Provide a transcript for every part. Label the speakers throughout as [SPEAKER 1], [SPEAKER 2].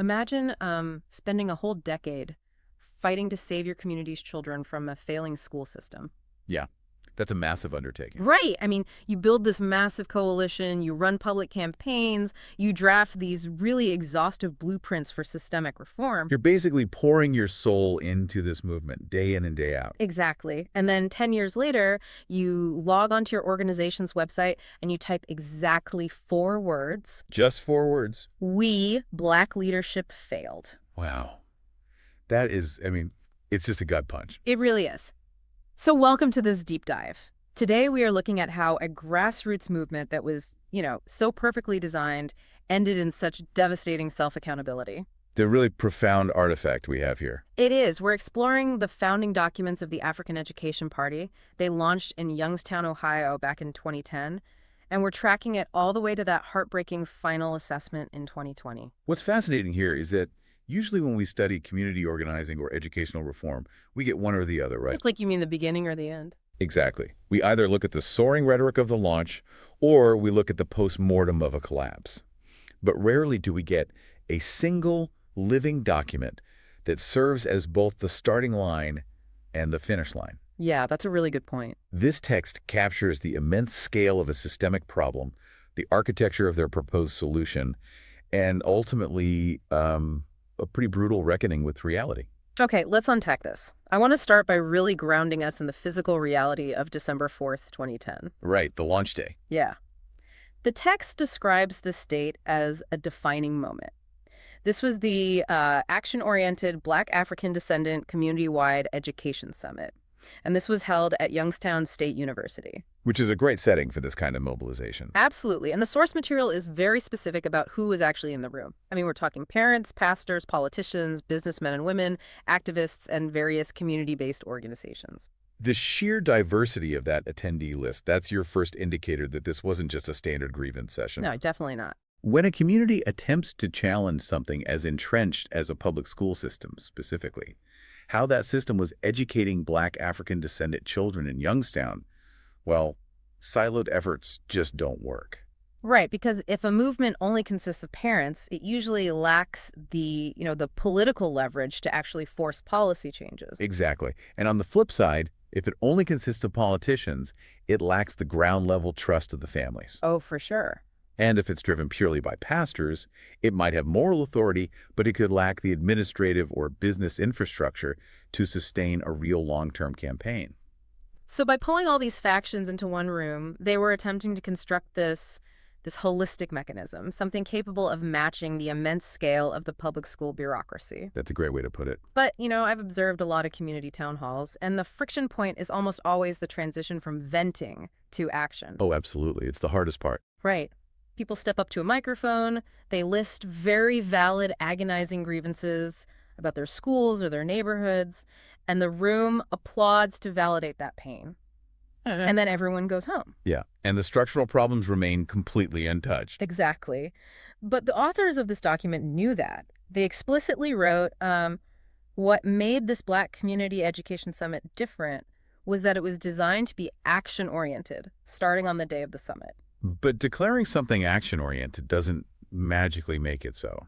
[SPEAKER 1] Imagine spending a whole decade fighting to save your community's children from a failing school system.
[SPEAKER 2] Yeah, that's a massive undertaking.
[SPEAKER 1] Right. I mean, you build this massive coalition, you run public campaigns, you draft these really exhaustive blueprints for systemic reform.
[SPEAKER 2] You're basically pouring your soul into this movement day in and day out.
[SPEAKER 1] Exactly. And then 10 years later, you log onto your organization's website and you type exactly 4 words.
[SPEAKER 2] Just 4 words.
[SPEAKER 1] We, Black leadership, failed.
[SPEAKER 2] Wow. That is, it's just a gut punch.
[SPEAKER 1] It really is. So welcome to this deep dive. Today we are looking at how a grassroots movement that was, so perfectly designed ended in such devastating self-accountability.
[SPEAKER 2] The really profound artifact we have here.
[SPEAKER 1] It is. We're exploring the founding documents of the African Education Party. They launched in Youngstown, Ohio back in 2010, and we're tracking it all the way to that heartbreaking final assessment in 2020.
[SPEAKER 2] What's fascinating here is that usually when we study community organizing or educational reform, we get one or the other, right?
[SPEAKER 1] It's like you mean the beginning or the end?
[SPEAKER 2] Exactly. We either look at the soaring rhetoric of the launch, or we look at the post-mortem of a collapse. But rarely do we get a single living document that serves as both the starting line and the finish line.
[SPEAKER 1] Yeah, that's a really good point.
[SPEAKER 2] This text captures the immense scale of a systemic problem, the architecture of their proposed solution, and ultimately a pretty brutal reckoning with reality.
[SPEAKER 1] Okay, let's unpack this. I want to start by really grounding us in the physical reality of December 4th, 2010.
[SPEAKER 2] Right, the launch day.
[SPEAKER 1] Yeah. The text describes this date as a defining moment. This was the action-oriented Black African Descendant Community-Wide Education Summit, and this was held at Youngstown State University.
[SPEAKER 2] Which is a great setting for this kind of mobilization.
[SPEAKER 1] Absolutely, and the source material is very specific about who was actually in the room. I mean, we're talking parents, pastors, politicians, businessmen and women, activists, and various community-based organizations.
[SPEAKER 2] The sheer diversity of that attendee list, that's your first indicator that this wasn't just a standard grievance session.
[SPEAKER 1] No, definitely not.
[SPEAKER 2] When a community attempts to challenge something as entrenched as a public school system specifically, how that system was educating Black African descendant children in Youngstown, well, siloed efforts just don't work.
[SPEAKER 1] Right, because if a movement only consists of parents, it usually lacks the political leverage to actually force policy changes.
[SPEAKER 2] Exactly. And on the flip side, if it only consists of politicians, it lacks the ground-level trust of the families.
[SPEAKER 1] Oh, for sure.
[SPEAKER 2] And if it's driven purely by pastors, it might have moral authority, but it could lack the administrative or business infrastructure to sustain a real long-term campaign.
[SPEAKER 1] So by pulling all these factions into one room, they were attempting to construct this holistic mechanism, something capable of matching the immense scale of the public school bureaucracy.
[SPEAKER 2] That's a great way to put it.
[SPEAKER 1] But, I've observed a lot of community town halls, and the friction point is almost always the transition from venting to action.
[SPEAKER 2] Oh, absolutely. It's the hardest part.
[SPEAKER 1] Right. People step up to a microphone, they list very valid, agonizing grievances about their schools or their neighborhoods, and the room applauds to validate that pain. And then everyone goes home.
[SPEAKER 2] Yeah, and the structural problems remain completely untouched.
[SPEAKER 1] Exactly. But the authors of this document knew that. They explicitly wrote, what made this Black Community Education Summit different was that it was designed to be action-oriented, starting on the day of the summit.
[SPEAKER 2] But declaring something action-oriented doesn't magically make it so,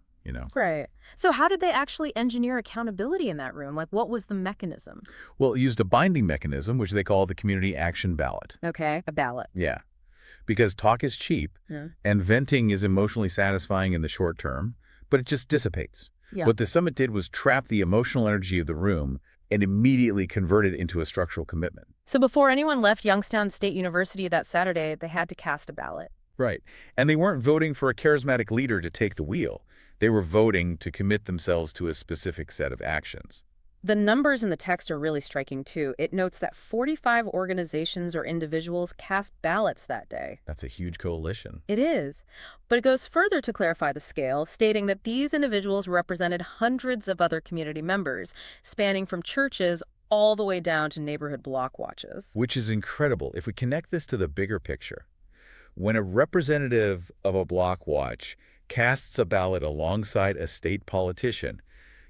[SPEAKER 1] Right. So how did they actually engineer accountability in that room? Like, what was the mechanism?
[SPEAKER 2] Well, it used a binding mechanism, which they call the community action ballot.
[SPEAKER 1] Okay, a ballot.
[SPEAKER 2] Yeah, because talk is cheap, and venting is emotionally satisfying in the short term, but it just dissipates.
[SPEAKER 1] Yeah.
[SPEAKER 2] What the summit did was trap the emotional energy of the room and immediately convert it into a structural commitment.
[SPEAKER 1] So before anyone left Youngstown State University that Saturday, they had to cast a ballot.
[SPEAKER 2] Right. And they weren't voting for a charismatic leader to take the wheel. They were voting to commit themselves to a specific set of actions.
[SPEAKER 1] The numbers in the text are really striking, too. It notes that 45 organizations or individuals cast ballots that day.
[SPEAKER 2] That's a huge coalition.
[SPEAKER 1] It is. But it goes further to clarify the scale, stating that these individuals represented hundreds of other community members, spanning from churches all the way down to neighborhood block watches.
[SPEAKER 2] Which is incredible. If we connect this to the bigger picture, when a representative of a block watch casts a ballot alongside a state politician,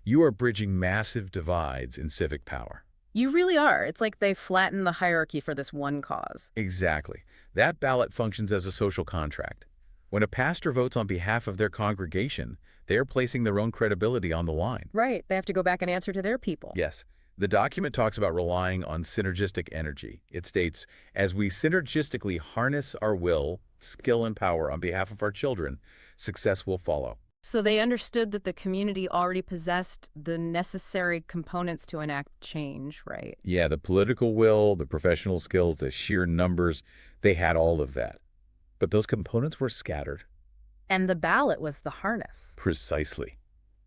[SPEAKER 2] you are bridging massive divides in civic power.
[SPEAKER 1] You really are. It's like they flatten the hierarchy for this one cause.
[SPEAKER 2] Exactly. That ballot functions as a social contract. When a pastor votes on behalf of their congregation, they are placing their own credibility on the line.
[SPEAKER 1] Right. They have to go back and answer to their people.
[SPEAKER 2] Yes. The document talks about relying on synergistic energy. It states, as we synergistically harness our will, skill, and power on behalf of our children, success will follow.
[SPEAKER 1] So they understood that the community already possessed the necessary components to enact change, right?
[SPEAKER 2] Yeah, the political will, the professional skills, the sheer numbers, they had all of that. But those components were scattered.
[SPEAKER 1] And the ballot was the harness.
[SPEAKER 2] Precisely.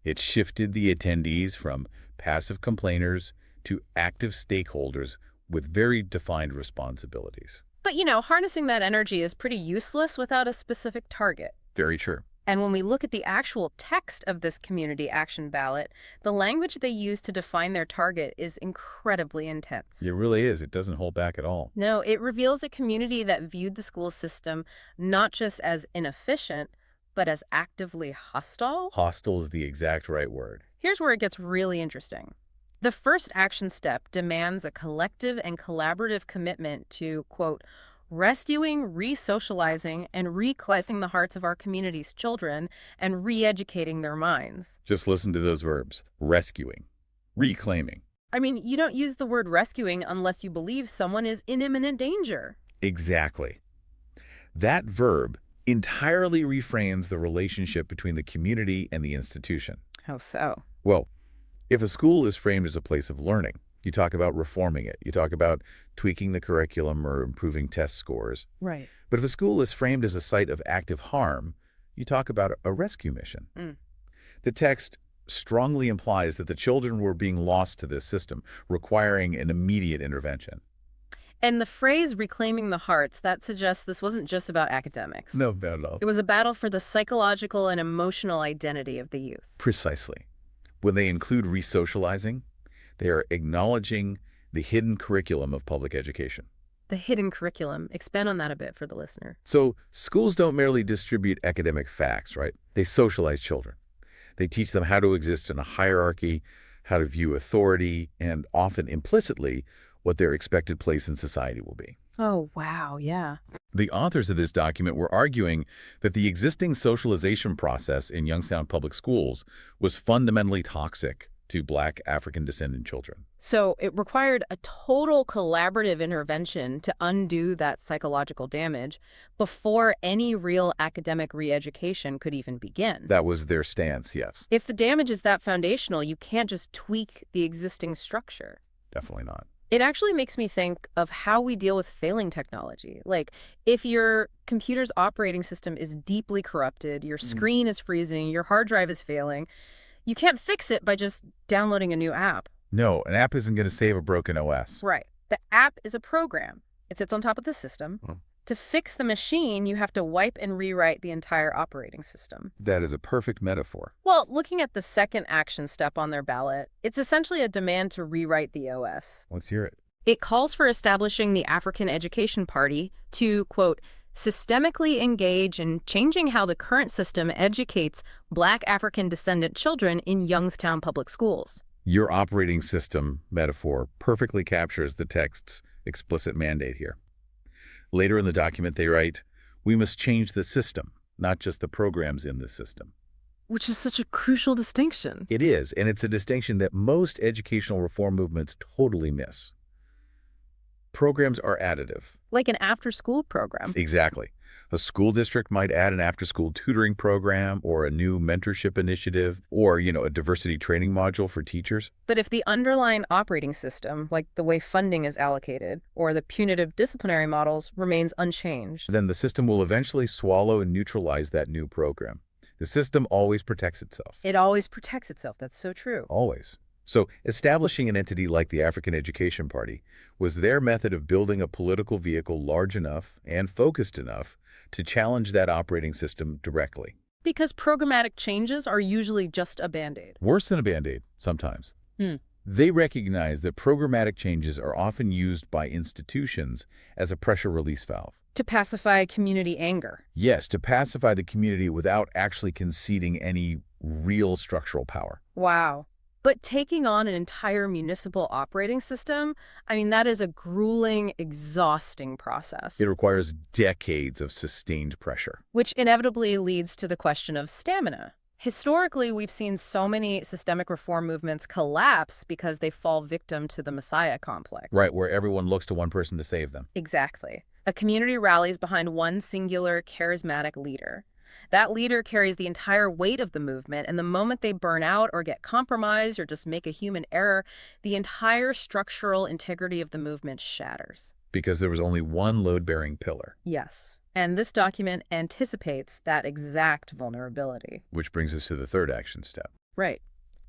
[SPEAKER 2] It shifted the attendees from passive complainers to active stakeholders with very defined responsibilities.
[SPEAKER 1] But, harnessing that energy is pretty useless without a specific target.
[SPEAKER 2] Very true.
[SPEAKER 1] And when we look at the actual text of this community action ballot, the language they use to define their target is incredibly intense.
[SPEAKER 2] It really is. It doesn't hold back at all.
[SPEAKER 1] No, it reveals a community that viewed the school system not just as inefficient, but as actively hostile.
[SPEAKER 2] Hostile is the exact right word.
[SPEAKER 1] Here's where it gets really interesting. The first action step demands a collective and collaborative commitment to, quote, rescuing, re-socializing, and re-cleansing the hearts of our community's children and re-educating their minds.
[SPEAKER 2] Just listen to those verbs. Rescuing. Reclaiming.
[SPEAKER 1] I mean, you don't use the word rescuing unless you believe someone is in imminent danger.
[SPEAKER 2] Exactly. That verb entirely reframes the relationship between the community and the institution.
[SPEAKER 1] How so?
[SPEAKER 2] Well, if a school is framed as a place of learning, you talk about reforming it. You talk about tweaking the curriculum or improving test scores.
[SPEAKER 1] Right.
[SPEAKER 2] But if a school is framed as a site of active harm, you talk about a rescue mission. The text strongly implies that the children were being lost to this system, requiring an immediate intervention.
[SPEAKER 1] And the phrase reclaiming the hearts, that suggests this wasn't just about academics.
[SPEAKER 2] No, not at all.
[SPEAKER 1] It was a battle for the psychological and emotional identity of the youth.
[SPEAKER 2] Precisely. When they include re-socializing, they are acknowledging the hidden curriculum of public education.
[SPEAKER 1] The hidden curriculum. Expand on that a bit for the listener.
[SPEAKER 2] So schools don't merely distribute academic facts, right? They socialize children. They teach them how to exist in a hierarchy, how to view authority, and often implicitly what their expected place in society will be.
[SPEAKER 1] Oh, wow, yeah.
[SPEAKER 2] The authors of this document were arguing that the existing socialization process in Youngstown public schools was fundamentally toxic to Black African-descendant children.
[SPEAKER 1] So it required a total collaborative intervention to undo that psychological damage before any real academic re-education could even begin.
[SPEAKER 2] That was their stance, yes.
[SPEAKER 1] If the damage is that foundational, you can't just tweak the existing structure.
[SPEAKER 2] Definitely not.
[SPEAKER 1] It actually makes me think of how we deal with failing technology. Like, if your computer's operating system is deeply corrupted, your screen is freezing, your hard drive is failing, you can't fix it by just downloading a new app.
[SPEAKER 2] No, an app isn't going to save a broken OS.
[SPEAKER 1] Right. The app is a program. It sits on top of the system. To fix the machine, you have to wipe and rewrite the entire operating system.
[SPEAKER 2] That is a perfect metaphor.
[SPEAKER 1] Well, looking at the second action step on their ballot, it's essentially a demand to rewrite the OS.
[SPEAKER 2] Let's hear it.
[SPEAKER 1] It calls for establishing the African Education Party to, quote, systemically engage in changing how the current system educates Black African-descendant children in Youngstown public schools.
[SPEAKER 2] Your operating system metaphor perfectly captures the text's explicit mandate here. Later in the document, they write, "We must change the system, not just the programs in the system."
[SPEAKER 1] Which is such a crucial distinction.
[SPEAKER 2] It is, and it's a distinction that most educational reform movements totally miss. Programs are additive.
[SPEAKER 1] Like an after-school program.
[SPEAKER 2] Exactly. A school district might add an after-school tutoring program or a new mentorship initiative or, a diversity training module for teachers.
[SPEAKER 1] But if the underlying operating system, like the way funding is allocated or the punitive disciplinary models, remains unchanged,
[SPEAKER 2] then the system will eventually swallow and neutralize that new program. The system always protects itself.
[SPEAKER 1] it always protects itself. That's so true.
[SPEAKER 2] Always. So establishing an entity like the African Education Party was their method of building a political vehicle large enough and focused enough to challenge that operating system directly.
[SPEAKER 1] Because programmatic changes are usually just a Band-Aid.
[SPEAKER 2] Worse than a Band-Aid, sometimes. They recognize that programmatic changes are often used by institutions as a pressure release valve.
[SPEAKER 1] To pacify community anger.
[SPEAKER 2] Yes, to pacify the community without actually conceding any real structural power.
[SPEAKER 1] Wow. But taking on an entire municipal operating system, I mean, that is a grueling, exhausting
[SPEAKER 2] It
[SPEAKER 1] process,
[SPEAKER 2] requires decades of sustained pressure.
[SPEAKER 1] which inevitably leads to the question of stamina. Historically, we've seen so many systemic reform movements collapse because they fall victim to the Messiah complex.
[SPEAKER 2] Right, where everyone looks to one person to save them.
[SPEAKER 1] Exactly. A community rallies behind one singular, charismatic leader. That leader carries the entire weight of the movement, and the moment they burn out or get compromised or just make a human error, the entire structural integrity of the movement shatters.
[SPEAKER 2] Because there was only one load-bearing pillar.
[SPEAKER 1] Yes. And this document anticipates that exact vulnerability.
[SPEAKER 2] Which brings us to the third action step.
[SPEAKER 1] Right.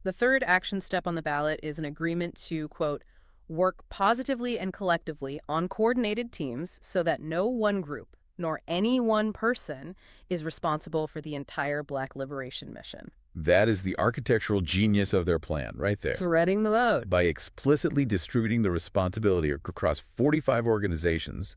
[SPEAKER 1] The third action step on the ballot is an agreement to, quote, work positively and collectively on coordinated teams so that no one group nor any one person is responsible for the entire Black liberation mission.
[SPEAKER 2] That is the architectural genius of their plan, right there.
[SPEAKER 1] Spreading the load.
[SPEAKER 2] By explicitly distributing the responsibility across 45 organizations,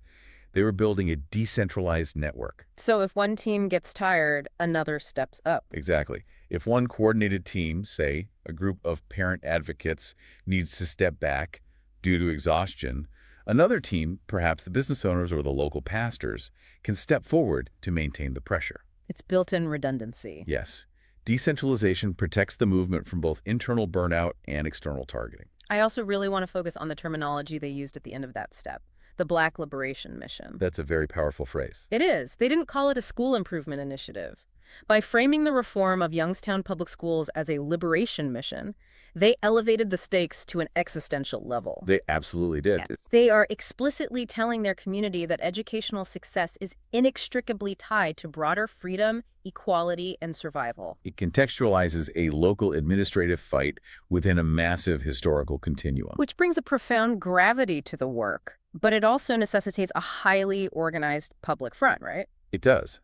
[SPEAKER 2] they were building a decentralized network.
[SPEAKER 1] So if one team gets tired, another steps up.
[SPEAKER 2] Exactly. If one coordinated team, say a group of parent advocates, needs to step back due to exhaustion, another team, perhaps the business owners or the local pastors, can step forward to maintain the pressure.
[SPEAKER 1] It's built-in redundancy.
[SPEAKER 2] Yes. Decentralization protects the movement from both internal burnout and external targeting.
[SPEAKER 1] I also really want to focus on the terminology they used at the end of that step, the Black Liberation Mission.
[SPEAKER 2] That's a very powerful phrase.
[SPEAKER 1] It is. They didn't call it a school improvement initiative. By framing the reform of Youngstown public schools as a liberation mission, they elevated the stakes to an existential level.
[SPEAKER 2] They absolutely did.
[SPEAKER 1] Yeah. They are explicitly telling their community that educational success is inextricably tied to broader freedom, equality, and survival.
[SPEAKER 2] It contextualizes a local administrative fight within a massive historical continuum.
[SPEAKER 1] Which brings a profound gravity to the work, but it also necessitates a highly organized public front, right?
[SPEAKER 2] It does.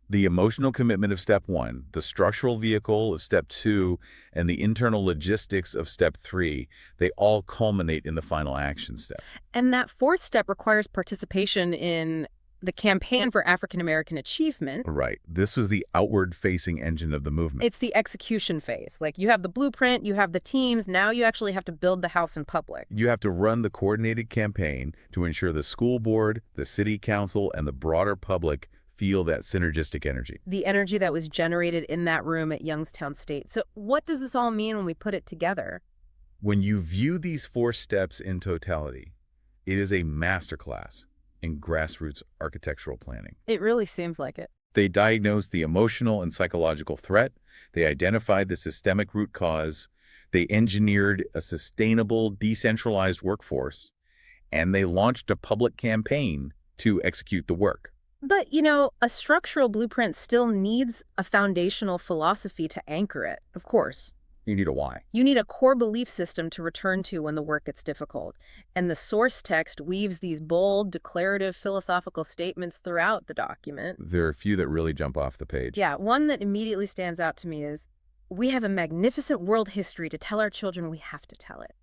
[SPEAKER 2] The emotional commitment of step 1, the structural vehicle of step 2, and the internal logistics of step 3, they all culminate in the final action step.
[SPEAKER 1] And that fourth step requires participation in the campaign for African American achievement.
[SPEAKER 2] Right. This was the outward-facing engine of the movement.
[SPEAKER 1] It's the execution phase. Like, you have the blueprint, you have the teams, now you actually have to build the house in public.
[SPEAKER 2] You have to run the coordinated campaign to ensure the school board, the city council, and the broader public feel that synergistic energy.
[SPEAKER 1] The energy that was generated in that room at Youngstown State. So what does this all mean when we put it together?
[SPEAKER 2] When you view these 4 steps in totality, it is a masterclass in grassroots architectural planning.
[SPEAKER 1] It really seems like it.
[SPEAKER 2] They diagnosed the emotional and psychological threat, they identified the systemic root cause, they engineered a sustainable, decentralized workforce, and they launched a public campaign to execute the work.
[SPEAKER 1] But, you know, a structural blueprint still needs a foundational philosophy to anchor it, of course.
[SPEAKER 2] You need a why.
[SPEAKER 1] You need a core belief system to return to when the work gets difficult. And the source text weaves these bold, declarative philosophical statements throughout the document.
[SPEAKER 2] There are a few that really jump off the page.
[SPEAKER 1] Yeah, one that immediately stands out to me is, we have a magnificent world history to tell our children, we have to tell it.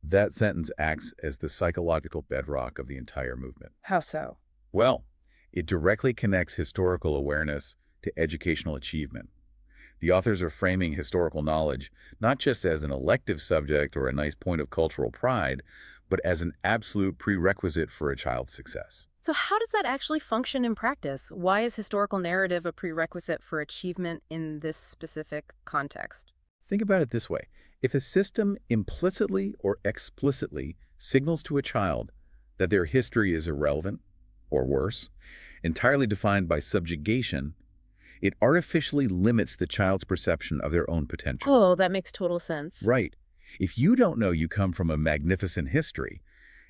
[SPEAKER 2] That sentence acts as the psychological bedrock of the entire movement.
[SPEAKER 1] How so?
[SPEAKER 2] Well, it directly connects historical awareness to educational achievement. The authors are framing historical knowledge not just as an elective subject or a nice point of cultural pride, but as an absolute prerequisite for a child's success.
[SPEAKER 1] So how does that actually function in practice? Why is historical narrative a prerequisite for achievement in this specific context?
[SPEAKER 2] Think about it this way. If a system implicitly or explicitly signals to a child that their history is irrelevant, or worse, entirely defined by subjugation, it artificially limits the child's perception of their own potential.
[SPEAKER 1] Oh, that makes total sense.
[SPEAKER 2] Right. If you don't know you come from a magnificent history,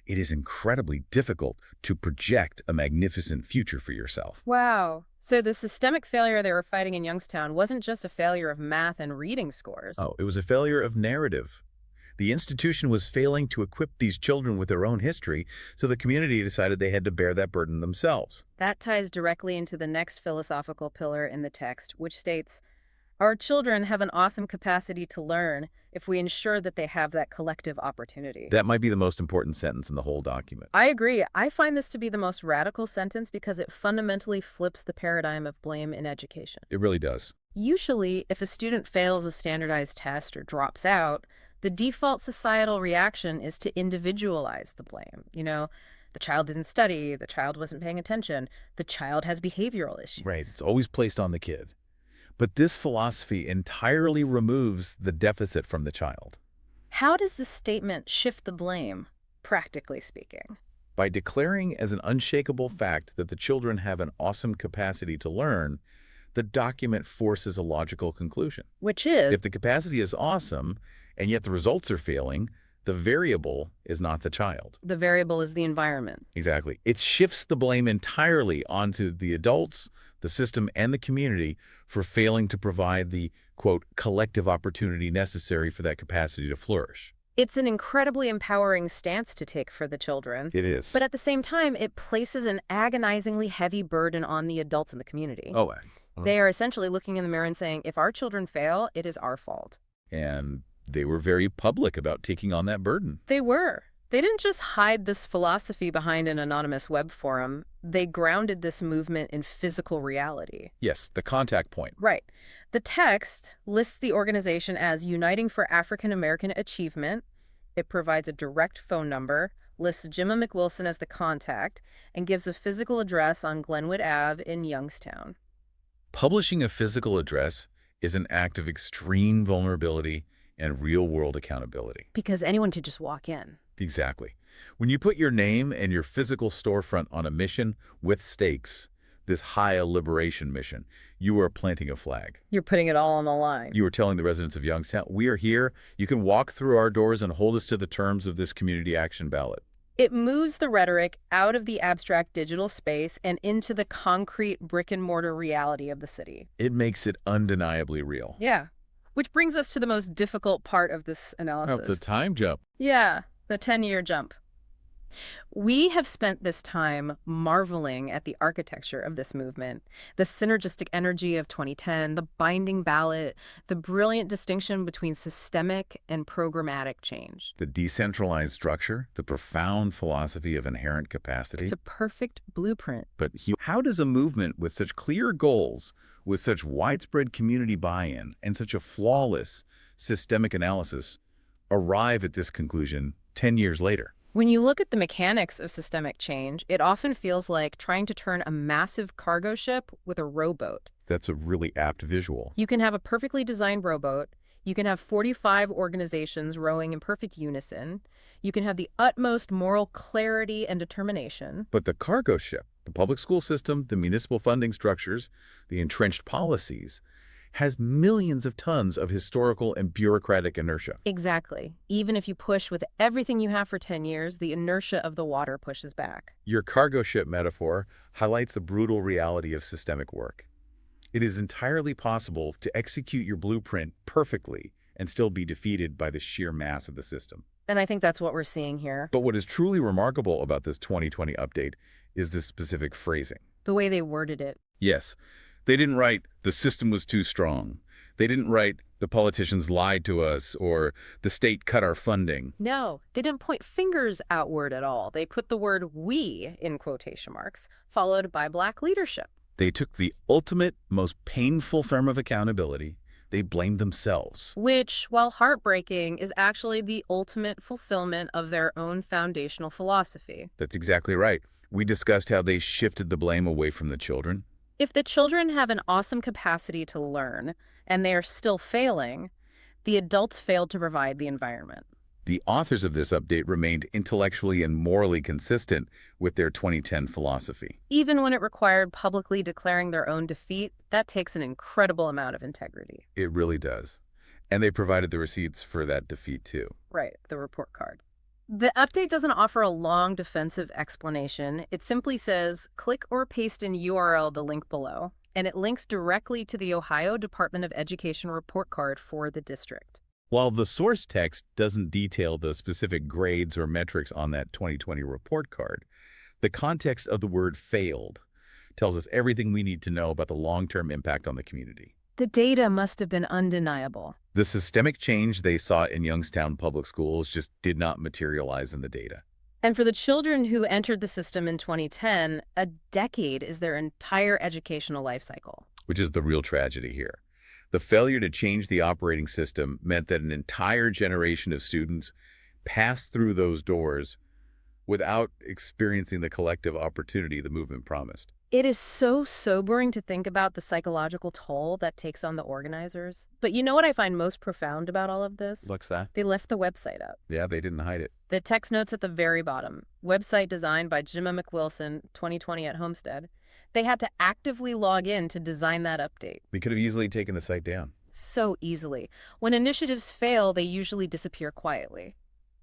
[SPEAKER 2] it is incredibly difficult to project a magnificent future for yourself.
[SPEAKER 1] Wow. So the systemic failure they were fighting in Youngstown wasn't just a failure of math and reading scores.
[SPEAKER 2] Oh, it was a failure of narrative. The institution was failing to equip these children with their own history, so the community decided they had to bear that burden themselves.
[SPEAKER 1] That ties directly into the next philosophical pillar in the text, which states, our children have an awesome capacity to learn if we ensure that they have that collective opportunity.
[SPEAKER 2] That might be the most important sentence in the whole document.
[SPEAKER 1] I agree. I find this to be the most radical sentence because it fundamentally flips the paradigm of blame in education.
[SPEAKER 2] It really does.
[SPEAKER 1] Usually, if a student fails a standardized test or drops out, The default societal reaction is to individualize the blame. The child didn't study, the child wasn't paying attention, the child has behavioral
[SPEAKER 2] Right.
[SPEAKER 1] issues.
[SPEAKER 2] It's always placed on the kid. But this philosophy entirely removes the deficit from the child.
[SPEAKER 1] How does this statement shift the blame, practically speaking?
[SPEAKER 2] By declaring as an unshakable fact that the children have an awesome capacity to learn, the document forces a logical conclusion.
[SPEAKER 1] Which is,
[SPEAKER 2] If the capacity is awesome, and yet the results are failing, the variable is not the child.
[SPEAKER 1] the variable is the environment.
[SPEAKER 2] Exactly. It shifts the blame entirely onto the adults, the system, and the community for failing to provide the, quote, collective opportunity necessary for that capacity to flourish.
[SPEAKER 1] It's an incredibly empowering stance to take for the children.
[SPEAKER 2] It is.
[SPEAKER 1] But at the same time, it places an agonizingly heavy burden on the adults in the community.
[SPEAKER 2] Oh,
[SPEAKER 1] They are essentially looking in the mirror and saying, if our children fail, it is our fault.
[SPEAKER 2] and they were very public about taking on that burden.
[SPEAKER 1] They were. They didn't just hide this philosophy behind an anonymous web forum. They grounded this movement in physical reality.
[SPEAKER 2] Yes, the contact point.
[SPEAKER 1] Right. The text lists the organization as Uniting for African American Achievement. It provides a direct phone number, lists Jimma McWilson as the contact, and gives a physical address on Glenwood Ave in Youngstown.
[SPEAKER 2] Publishing a physical address is an act of extreme vulnerability and real-world accountability.
[SPEAKER 1] Because anyone could just walk in.
[SPEAKER 2] Exactly. When you put your name and your physical storefront on a mission with stakes, this high liberation mission, you are planting a flag.
[SPEAKER 1] You're putting it all on the line.
[SPEAKER 2] You are telling the residents of Youngstown, we are here. You can walk through our doors and hold us to the terms of this community action ballot.
[SPEAKER 1] It moves the rhetoric out of the abstract digital space and into the concrete brick-and-mortar reality of the city.
[SPEAKER 2] It makes it undeniably real.
[SPEAKER 1] Yeah. Which brings us to the most difficult part of this
[SPEAKER 2] Oh,
[SPEAKER 1] analysis.
[SPEAKER 2] the time jump.
[SPEAKER 1] Yeah, the 10-year jump. We have spent this time marveling at the architecture of this movement, the synergistic energy of 2010, the binding ballot, the brilliant distinction between systemic and programmatic change.
[SPEAKER 2] The decentralized structure, the profound philosophy of inherent capacity.
[SPEAKER 1] It's a perfect blueprint.
[SPEAKER 2] But how does a movement with such clear goals, with such widespread community buy-in, and such a flawless systemic analysis arrive at this conclusion 10 years later?
[SPEAKER 1] When you look at the mechanics of systemic change, it often feels like trying to turn a massive cargo ship with a rowboat.
[SPEAKER 2] That's a really apt visual.
[SPEAKER 1] You can have a perfectly designed rowboat. You can have 45 organizations rowing in perfect unison. You can have the utmost moral clarity and determination.
[SPEAKER 2] But the cargo ship, the public school system, the municipal funding structures, the entrenched policies, has millions of tons of historical and bureaucratic inertia.
[SPEAKER 1] Exactly. Even if you push with everything you have for 10 years, the inertia of the water pushes back.
[SPEAKER 2] Your cargo ship metaphor highlights the brutal reality of systemic work. It is entirely possible to execute your blueprint perfectly and still be defeated by the sheer mass of the system.
[SPEAKER 1] And I think that's what we're seeing here.
[SPEAKER 2] But what is truly remarkable about this 2020 update is the specific phrasing.
[SPEAKER 1] The way they worded it.
[SPEAKER 2] Yes, they didn't write, the system was too strong. They didn't write, the politicians lied to us, or the state cut our funding.
[SPEAKER 1] No, they didn't point fingers outward at all. They put the word "we" in quotation marks, followed by Black leadership.
[SPEAKER 2] They took the ultimate, most painful form of accountability. They blamed themselves.
[SPEAKER 1] Which, while heartbreaking, is actually the ultimate fulfillment of their own foundational philosophy.
[SPEAKER 2] That's exactly right. We discussed how they shifted the blame away from the children.
[SPEAKER 1] If the children have an awesome capacity to learn, and they are still failing, the adults failed to provide the environment.
[SPEAKER 2] The authors of this update remained intellectually and morally consistent with their 2010 philosophy.
[SPEAKER 1] Even when it required publicly declaring their own defeat, that takes an incredible amount of integrity.
[SPEAKER 2] It really does. And they provided the receipts for that defeat, too.
[SPEAKER 1] Right, the report card. The update doesn't offer a long defensive explanation. It simply says, click or paste in URL the link below, and it links directly to the Ohio Department of Education report card for the district.
[SPEAKER 2] While the source text doesn't detail the specific grades or metrics on that 2020 report card, the context of the word failed tells us everything we need to know about the long-term impact on the community.
[SPEAKER 1] The data must have been undeniable.
[SPEAKER 2] The systemic change they saw in Youngstown public schools just did not materialize in the data.
[SPEAKER 1] And for the children who entered the system in 2010, a decade is their entire educational life cycle.
[SPEAKER 2] Which is the real tragedy here. The failure to change the operating system meant that an entire generation of students passed through those doors without experiencing the collective opportunity the movement promised.
[SPEAKER 1] It is so sobering to think about the psychological toll that takes on the organizers. But you know what I find most profound about all of this?
[SPEAKER 2] What's that?
[SPEAKER 1] They left the website up.
[SPEAKER 2] Yeah, they didn't hide it.
[SPEAKER 1] The text notes at the very bottom. Website designed by Jimma McWilson, 2020 at Homestead. They had to actively log in to design that update.
[SPEAKER 2] They could have easily taken the site down.
[SPEAKER 1] So easily. When initiatives fail, they usually disappear quietly.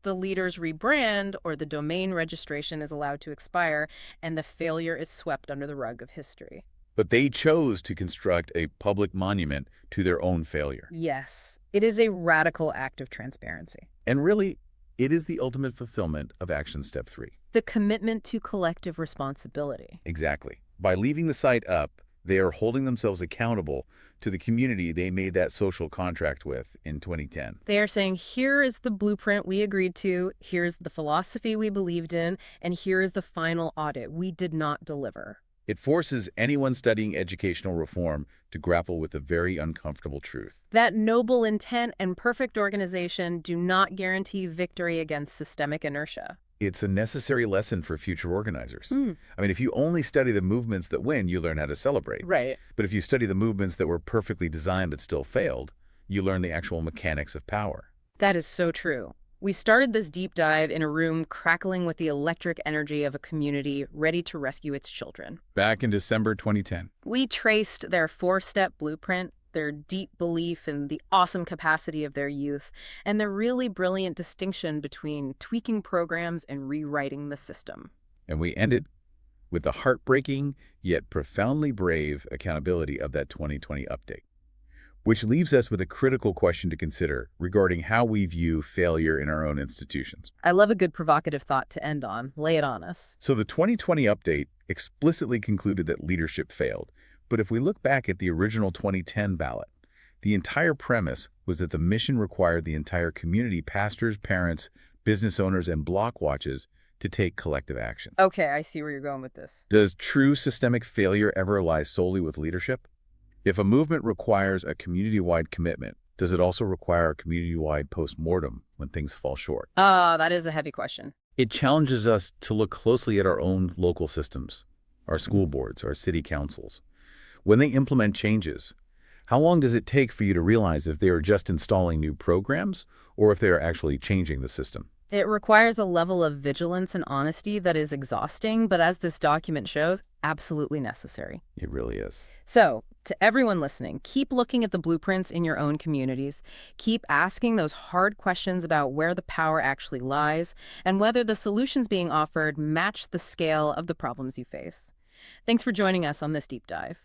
[SPEAKER 1] The leaders rebrand, or the domain registration is allowed to expire, and the failure is swept under the rug of history.
[SPEAKER 2] But they chose to construct a public monument to their own failure.
[SPEAKER 1] Yes, it is a radical act of transparency.
[SPEAKER 2] And really, it is the ultimate fulfillment of Action Step 3.
[SPEAKER 1] The commitment to collective responsibility.
[SPEAKER 2] Exactly. By leaving the site up, they are holding themselves accountable to the community they made that social contract with in 2010.
[SPEAKER 1] They are saying, here is the blueprint we agreed to, here's the philosophy we believed in, and here is the final audit we did not deliver.
[SPEAKER 2] It forces anyone studying educational reform to grapple with a very uncomfortable truth.
[SPEAKER 1] That noble intent and perfect organization do not guarantee victory against systemic inertia.
[SPEAKER 2] It's a necessary lesson for future organizers. I mean, if you only study the movements that win, you learn how to celebrate.
[SPEAKER 1] Right.
[SPEAKER 2] But if you study the movements that were perfectly designed but still failed, you learn the actual mechanics of power.
[SPEAKER 1] That is so true. We started this deep dive in a room crackling with the electric energy of a community ready to rescue its children.
[SPEAKER 2] Back in December 2010.
[SPEAKER 1] We traced their four-step blueprint, their deep belief in the awesome capacity of their youth, and their really brilliant distinction between tweaking programs and rewriting the system.
[SPEAKER 2] And we ended with the heartbreaking yet profoundly brave accountability of that 2020 update. Which leaves us with a critical question to consider regarding how we view failure in our own institutions.
[SPEAKER 1] I love a good provocative thought to end on. Lay it on us.
[SPEAKER 2] So the 2020 update explicitly concluded that leadership failed. But if we look back at the original 2010 ballot, the entire premise was that the mission required the entire community, pastors, parents, business owners, and block watches to take collective action.
[SPEAKER 1] Okay, I see where you're going with this.
[SPEAKER 2] Does true systemic failure ever lie solely with leadership? If a movement requires a community-wide commitment, does it also require a community-wide post-mortem when things fall short?
[SPEAKER 1] That is a heavy question.
[SPEAKER 2] It challenges us to look closely at our own local systems, our school boards, our city councils. When they implement changes, how long does it take for you to realize if they are just installing new programs or if they are actually changing the system?
[SPEAKER 1] It requires a level of vigilance and honesty that is exhausting, but as this document shows, absolutely necessary.
[SPEAKER 2] It really is.
[SPEAKER 1] So, to everyone listening, keep looking at the blueprints in your own communities. Keep asking those hard questions about where the power actually lies and whether the solutions being offered match the scale of the problems you face. Thanks for joining us on this deep dive.